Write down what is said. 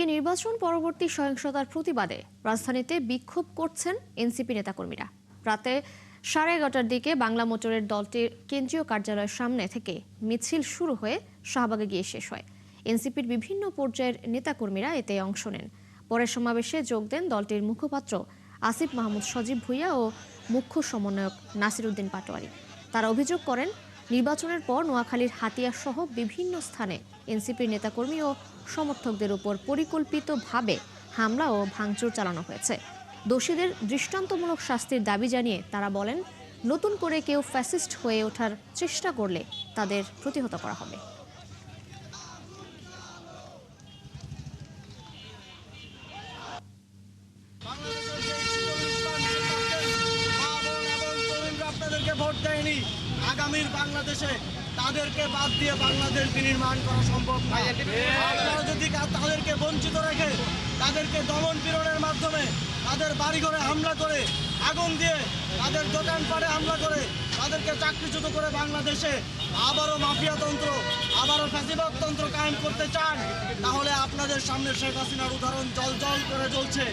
নির্বাচন পরবর্তী সহিংসতার প্রতিবাদে রাজধানীতে বিক্ষোভ করছেন এনসিপি নেতাকর্মীরা। রাতে 11:30টার দিকে বাংলা মোটরের দলটির কেন্দ্রীয় কার্যালয়ের সামনে থেকে মিছিল শুরু হয়ে শাহবাগে গিয়ে শেষ হয়। এনসিপির বিভিন্ন পর্যায়ের নেতাকর্মীরা এতে অংশ নেন। পরে সমাবেশে যোগ দেন দলটির মুখপাত্র আসিফ মাহমুদ সজীব ভুঁইয়া ও মুখ্য সমন্বয়ক নাসির উদ্দিন পাটোয়ারি। তারা অভিযোগ করেন, নির্বাচনের পর নোয়াখালীর হাতিয়া সহ বিভিন্ন স্থানে এনসিপির নেতাকর্মী ও সমর্থকদের উপর পরিকল্পিতভাবে হামলা ও ভাঙচুর চালানো হয়েছে। দোষীদের দৃষ্টান্তমূলক শাস্তির দাবি জানিয়ে তারা বলেন, নতুন করে কেউ ফ্যাসিস্ট হয়ে ওঠার চেষ্টা করলে তাদের প্রতিহত করা হবে। ভোট দেয়নি, আগামীর বাংলাদেশে তাদেরকে বাদ দিয়ে বাংলাদেশ বিনির্মাণ করা সম্ভব নয়। আপনারা যদি তাদেরকে বঞ্চিত রেখে তাদেরকে দমন পীড়নের মাধ্যমে তাদের বাড়িঘরে হামলা করে, আগুন দিয়ে তাদের দোকানপাটে হামলা করে, তাদেরকে চাকরিচ্যুত করে বাংলাদেশে আবারও মাফিয়াতন্ত্র, আবারও ফ্যাসিবাদতন্ত্র কায়েম করতে চান, তাহলে আপনাদের সামনে শেখ হাসিনার উদাহরণ জল জল করে জ্বলছে।